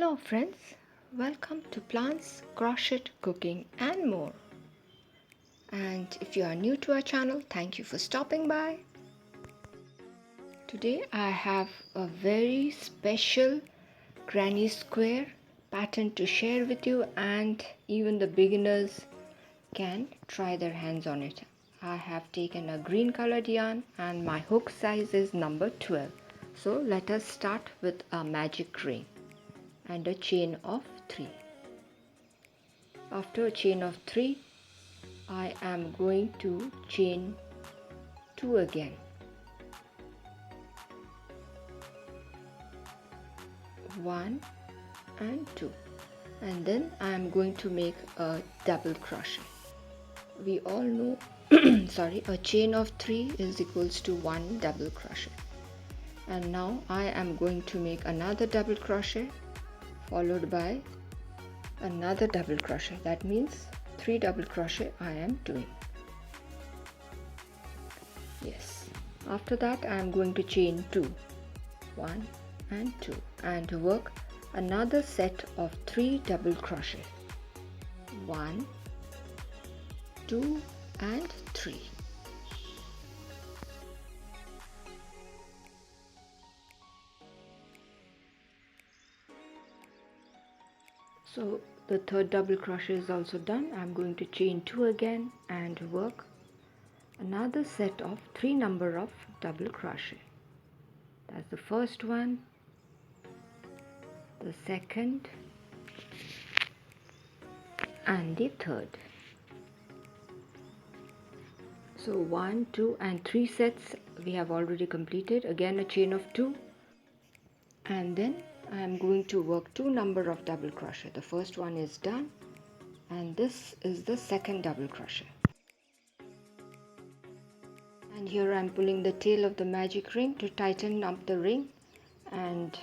Hello friends, welcome to Plants, Crochet, Cooking and more. And if you are new to our channel, thank you for stopping by. Today I have a very special granny square pattern to share with you, and even the beginners can try their hands on it. I have taken a green colored yarn and my hook size is number 12. So let us start with a magic ring and a chain of 3. After a chain of 3, I am going to chain 2 again. 1 and 2, and then I am going to make a double crochet. We all know a chain of 3 is equals to 1 double crochet. And now I am going to make another double crochet followed by another double crochet. That means 3 double crochet I am doing. Yes. After that I am going to chain 2, 1 and 2, and work another set of 3 double crochet. 1, 2 and 3. So the third double crochet is also done. I'm going to chain 2 again and work another set of 3 number of double crochet. That's the first one, the second and the third. So 1, 2 and 3 sets we have already completed. Again a chain of 2, and then I am going to work 2 number of double crochet. The first one is done and this is the second double crochet. And here I am pulling the tail of the magic ring to tighten up the ring, and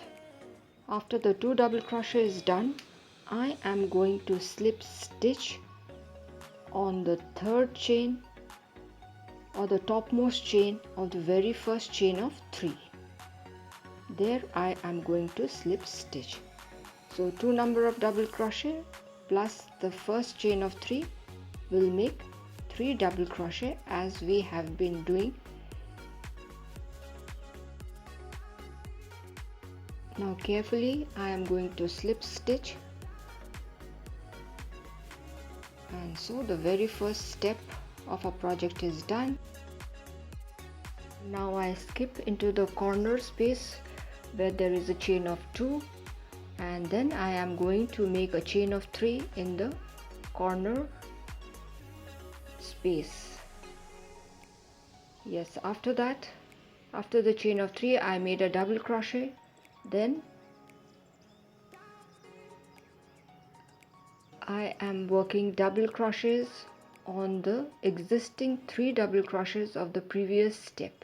after the 2 double crochet is done, I am going to slip stitch on the third chain or the topmost chain of the very first chain of 3. There I am going to slip stitch. So 2 number of double crochet plus the first chain of 3 will make 3 double crochet as we have been doing. Now carefully I am going to slip stitch, and so the very first step of our project is done. Now I skip into the corner space where there is a chain of 2, and then I am going to make a chain of 3 in the corner space. Yes, after that, after the chain of 3 I made a double crochet. Then I am working double crochets on the existing 3 double crochets of the previous step.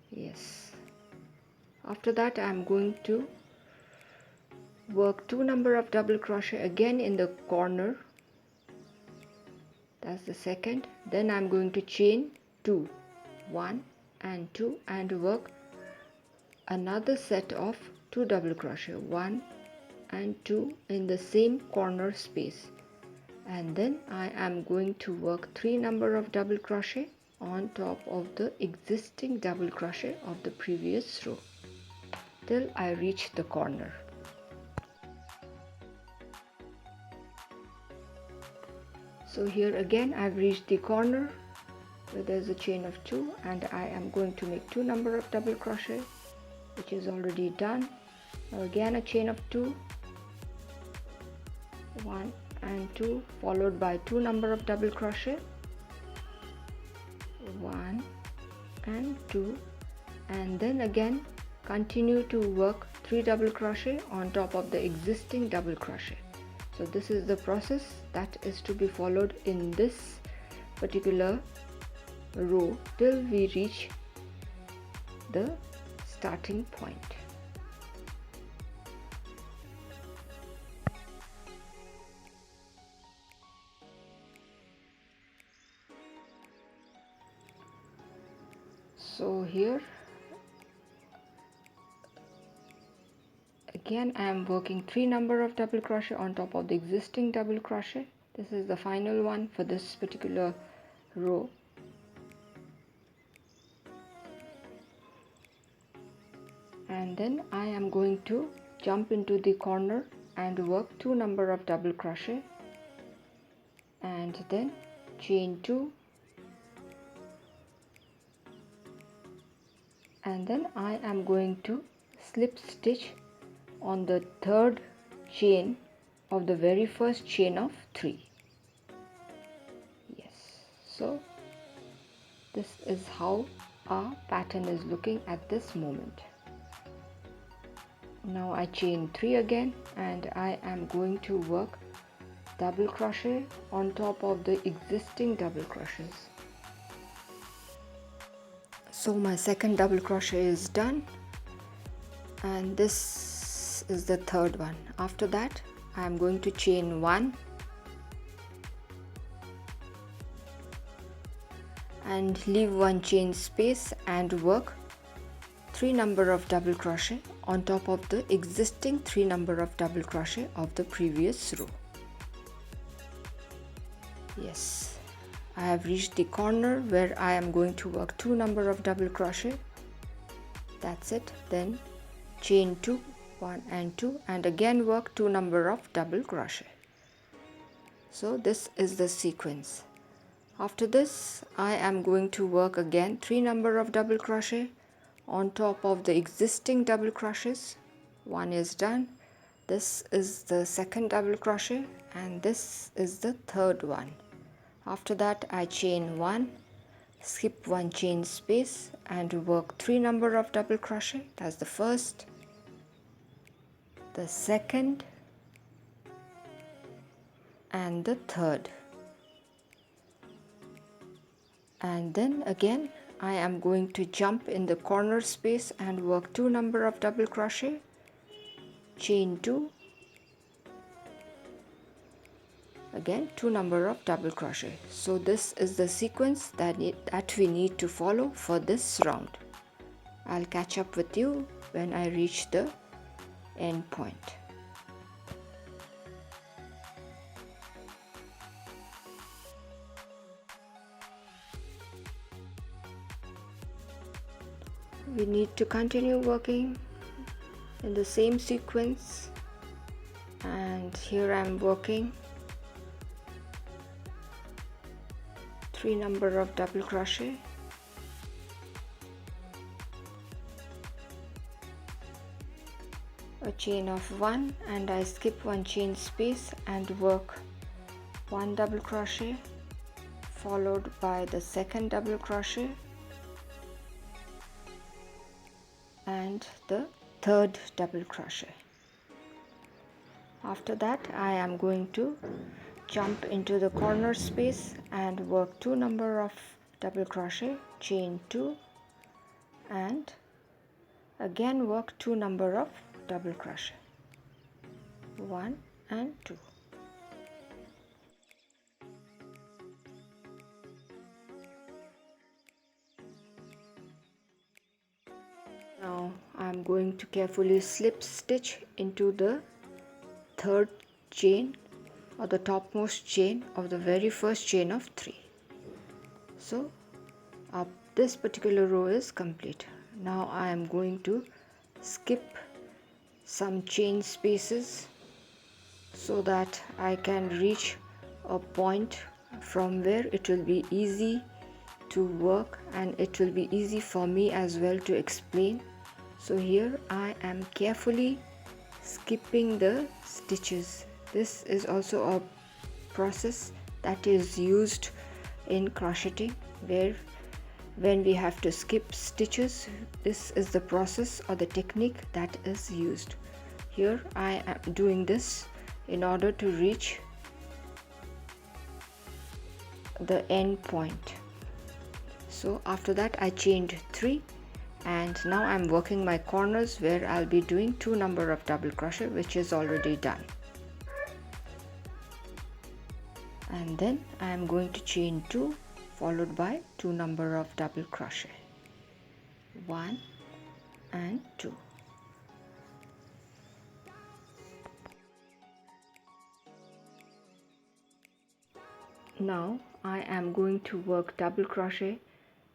Yes. After that I am going to work 2 number of double crochet again in the corner. That's the second. Then I am going to chain 2, 1 and 2, and work another set of 2 double crochet, 1 and 2 in the same corner space, and then I am going to work 3 number of double crochet on top of the existing double crochet of the previous row till I reach the corner. So here again I've reached the corner where there's a chain of 2, and I am going to make 2 number of double crochet, which is already done. Now again a chain of 2, 1 and 2, followed by 2 number of double crochet, 1 and 2, and then again continue to work 3 double crochet on top of the existing double crochet. So this is the process that is to be followed in this particular row till we reach the starting point. So here again I am working 3 number of double crochet on top of the existing double crochet. This is the final one for this particular row. And then I am going to jump into the corner and work 2 number of double crochet and then chain 2, and then I am going to slip stitch on the third chain of the very first chain of 3. Yes, so this is how our pattern is looking at this moment. Now I chain 3 again and I am going to work double crochet on top of the existing double crochets. So my second double crochet is done and this is the third one. After that I am going to chain 1 and leave 1 chain space and work 3 number of double crochet on top of the existing 3 number of double crochet of the previous row. Yes, I have reached the corner where I am going to work 2 number of double crochet. That's it. Then chain 2, 1 and 2, and again work 2 number of double crochet. So this is the sequence. After this I am going to work again 3 number of double crochet on top of the existing double crochets. 1 is done. This is the second double crochet and this is the third one. After that I chain 1, skip 1 chain space and work 3 number of double crochet. That's the first, the second and the third. And then again I am going to jump in the corner space and work 2 number of double crochet, chain 2, again 2 number of double crochet. So this is the sequence that we need to follow for this round. I'll catch up with you when I reach the end point. We need to continue working in the same sequence, and here I am working 3 number of double crochet, a chain of 1 and I skip 1 chain space and work 1 double crochet followed by the second double crochet and the third double crochet. After that I am going to jump into the corner space and work 2 number of double crochet, chain 2 and again work 2 number of double crochet, 1 and 2. Now I am going to carefully slip stitch into the third chain or the topmost chain of the very first chain of 3. So this particular row is complete. Now I am going to skip some chain spaces so that I can reach a point from where it will be easy to work and it will be easy for me as well to explain. So here I am carefully skipping the stitches. This is also a process that is used in crocheting, where when we have to skip stitches, this is the process or the technique that is used. Here I am doing this in order to reach the end point. So after that I chained 3 and now I'm working my corners where I'll be doing 2 number of double crochet, which is already done. And then I am going to chain 2 followed by 2 number of double crochet, 1 and 2. Now I am going to work double crochet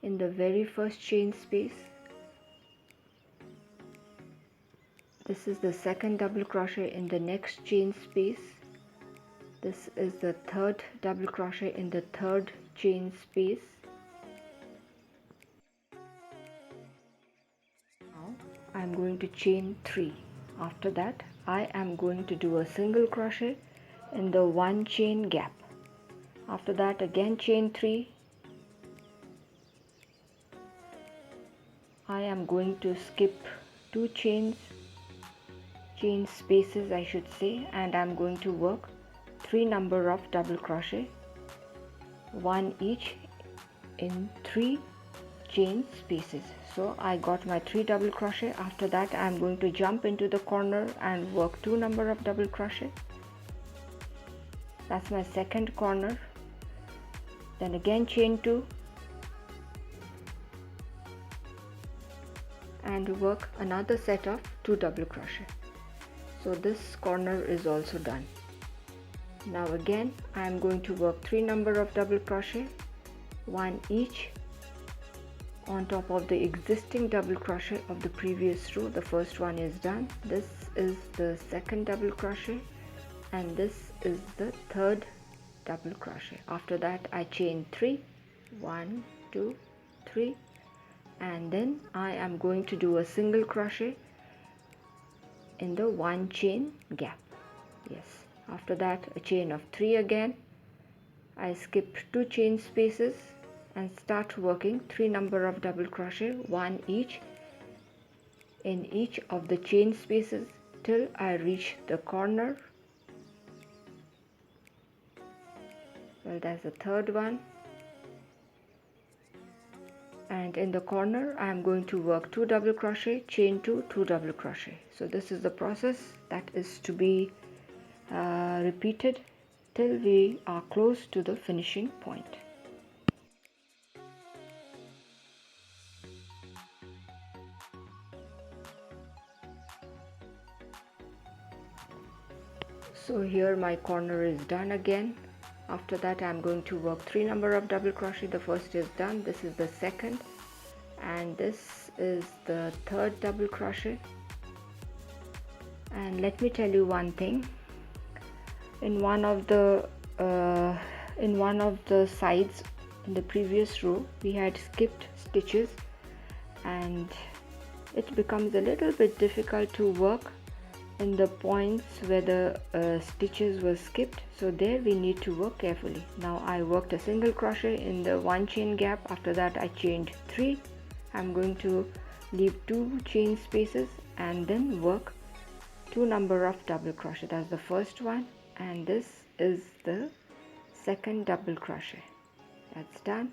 in the very first chain space. This is the second double crochet in the next chain space. This is the third double crochet in the third chain space. Now I am going to chain 3. After that I am going to do a single crochet in the one chain gap. After that again chain 3. I am going to skip 2 chain spaces I should say, and I'm going to work 3 number of double crochet, 1 each in 3 chain spaces. So I got my 3 double crochet. After that I'm going to jump into the corner and work 2 number of double crochet. That's my second corner. Then again chain 2 and work another set of 2 double crochet. So this corner is also done. Now again I am going to work 3 number of double crochet, 1 each on top of the existing double crochet of the previous row. The first one is done. This is the second double crochet and this is the third double crochet. After that I chain 3, 1, 2, 3, and then I am going to do a single crochet in the one chain gap. Yes, after that a chain of 3 again. I skip 2 chain spaces and start working 3 number of double crochet, 1 each in each of the chain spaces till I reach the corner. Well, that's the third one, and in the corner I am going to work 2 double crochet, chain 2, 2 double crochet. So this is the process that is to be repeated till we are close to the finishing point. So here my corner is done again. After that I am going to work 3 number of double crochet. The first is done, this is the second, and this is the third double crochet. And let me tell you one thing, in one of the sides in the previous row we had skipped stitches, and it becomes a little bit difficult to work in the points where the stitches were skipped, so there we need to work carefully. Now I worked a single crochet in the one chain gap. After that I chained 3. I'm going to leave 2 chain spaces and then work 2 number of double crochet. That's the first one, and this is the second double crochet. That's done.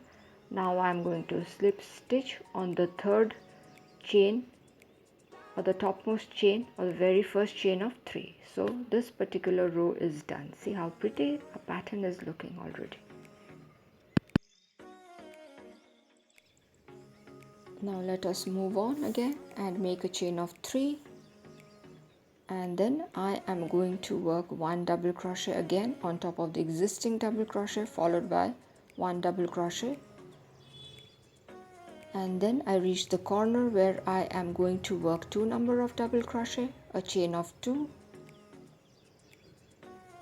Now I'm going to slip stitch on the third chain, or the topmost chain, or the very first chain of 3. So this particular row is done. See how pretty a pattern is looking already. Now let us move on again and make a chain of 3, and then I am going to work 1 double crochet again on top of the existing double crochet, followed by 1 double crochet, and then I reach the corner where I am going to work 2 number of double crochet, a chain of 2,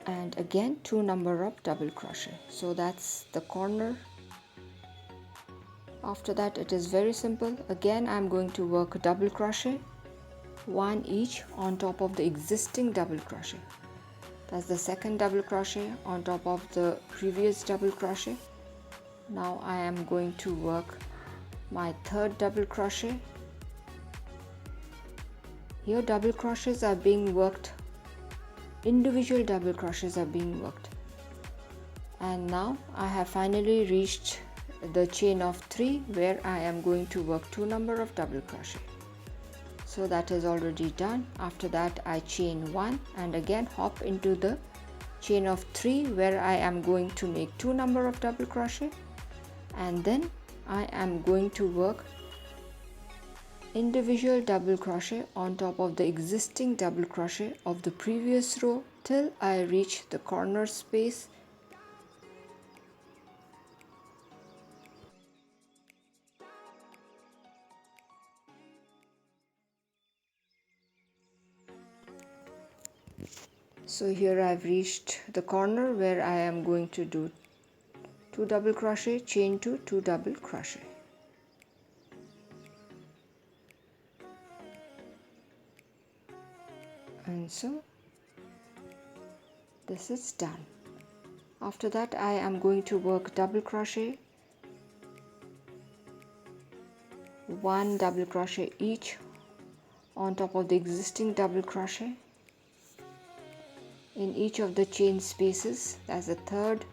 and again 2 number of double crochet. So that's the corner. After that it is very simple. Again I am going to work a double crochet, 1 each on top of the existing double crochet. That's the second double crochet on top of the previous double crochet. Now I am going to work my third double crochet. Here double crochets are being worked, individual double crochets are being worked, and now I have finally reached the chain of 3 where I am going to work 2 number of double crochet. So that is already done. After that I chain 1 and again hop into the chain of 3 where I am going to make 2 number of double crochet, and then I am going to work individual double crochet on top of the existing double crochet of the previous row till I reach the corner space, So here I've reached the corner where I am going to do 2 double crochet, chain 2, 2 double crochet. And so this is done. After that I am going to work double crochet, 1 double crochet each on top of the existing double crochet in each of the chain spaces. That's the third,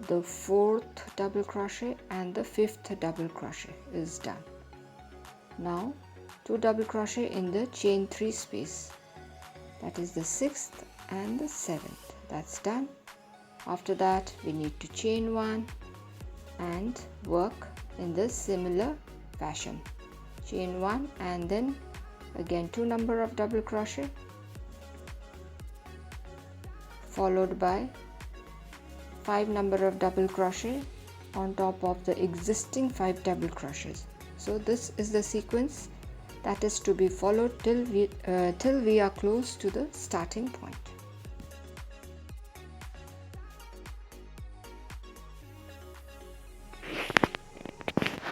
the fourth double crochet and the fifth double crochet is done. Now 2 double crochet in the chain 3 space, that is the 6th and the 7th. That's done. After that we need to chain 1 and work in this similar fashion. Chain 1 and then again 2 number of double crochet followed by 5 number of double crochet on top of the existing 5 double crochets. So this is the sequence that is to be followed till we are close to the starting point.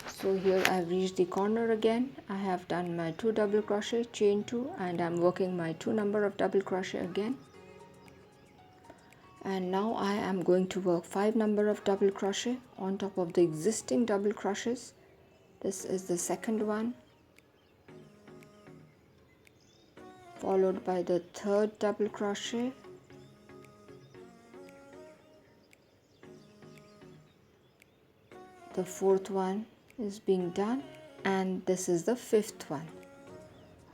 So here I have reached the corner again. I have done my 2 double crochet, chain 2 and I am working my 2 number of double crochet again. And now I am going to work 5 number of double crochet on top of the existing double crochets. This is the second one, followed by the third double crochet, the fourth one is being done, and this is the fifth one.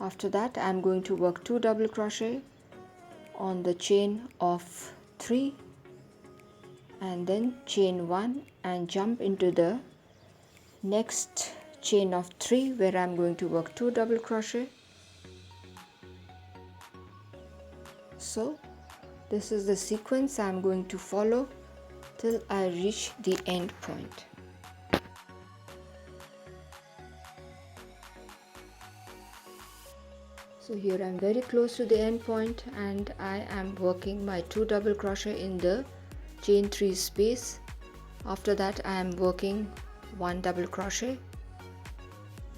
After that I am going to work 2 double crochet on the chain of 3 and then chain 1 and jump into the next chain of 3 where I am going to work 2 double crochet. So this is the sequence I am going to follow till I reach the end point. So here I am very close to the end point and I am working my 2 double crochet in the chain 3 space. After that I am working 1 double crochet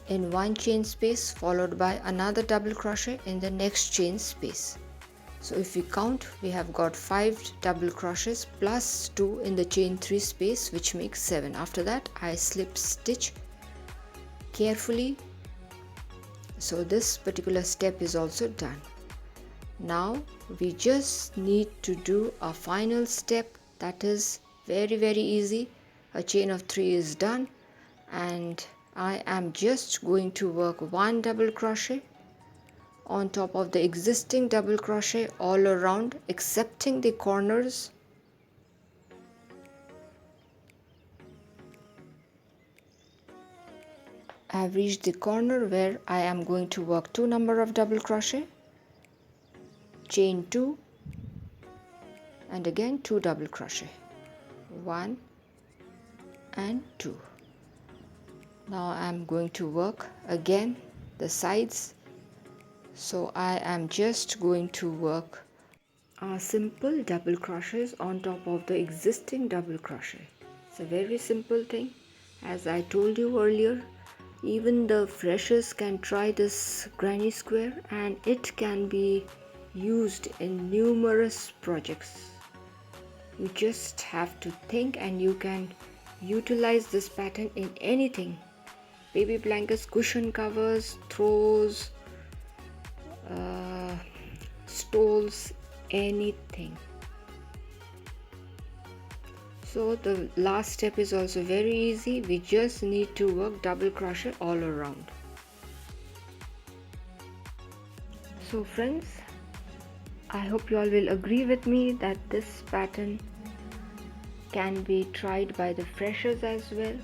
in one chain space followed by another double crochet in the next chain space. So if we count, we have got 5 double crochets plus 2 in the chain 3 space, which makes 7. After that I slip stitch carefully. So this particular step is also done. Now we just need to do a final step that is very easy. A chain of 3 is done and I am just going to work 1 double crochet on top of the existing double crochet all around excepting the corners. I have reached the corner where I am going to work 2 number of double crochet, chain 2 and again 2 double crochet, 1 and 2. Now I am going to work again the sides. So I am just going to work a simple double crochets on top of the existing double crochet. It's a very simple thing. As I told you earlier, even the freshers can try this granny square and it can be used in numerous projects. You just have to think and you can utilize this pattern in anything. Baby blankets, cushion covers, throws, stoles, anything. So the last step is also very easy. We just need to work double crochet all around. So friends, I hope you all will agree with me that this pattern can be tried by the freshers as well.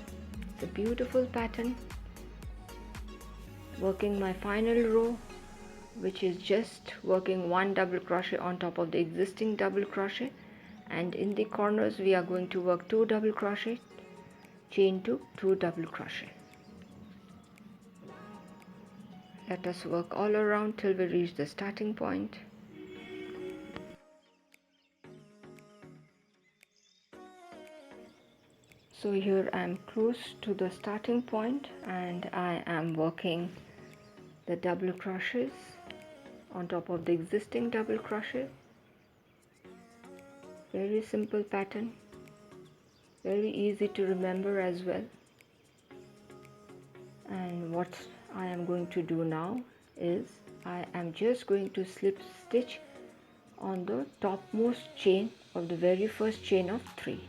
It's a beautiful pattern. Working my final row, which is just working 1 double crochet on top of the existing double crochet, and in the corners we are going to work 2 double crochet, chain 2, 2 double crochet. Let us work all around till we reach the starting point. So here I am close to the starting point and I am working the double crochets on top of the existing double crochet. Very simple pattern, very easy to remember as well. And what I am going to do now is I am just going to slip stitch on the topmost chain of the very first chain of 3.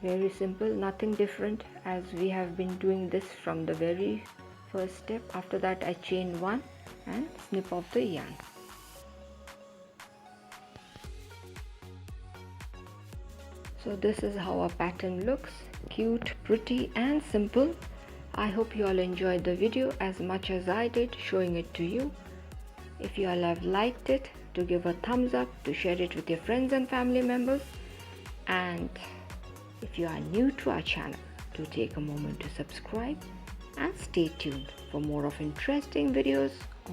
Very simple, nothing different, as we have been doing this from the very first step. After that I chain 1 and snip off the yarn. So this is how our pattern looks, cute, pretty and simple. I hope you all enjoyed the video as much as I did showing it to you. If you all have liked it, to give a thumbs up, to share it with your friends and family members, and if you are new to our channel, to take a moment to subscribe and stay tuned for more of interesting videos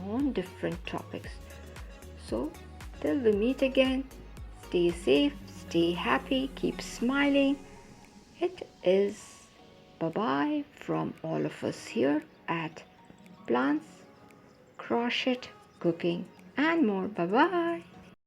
on different topics. So till we meet again, stay safe, stay happy, keep smiling. It is bye-bye from all of us here at Plants, Crochet, Cooking and more. Bye-bye.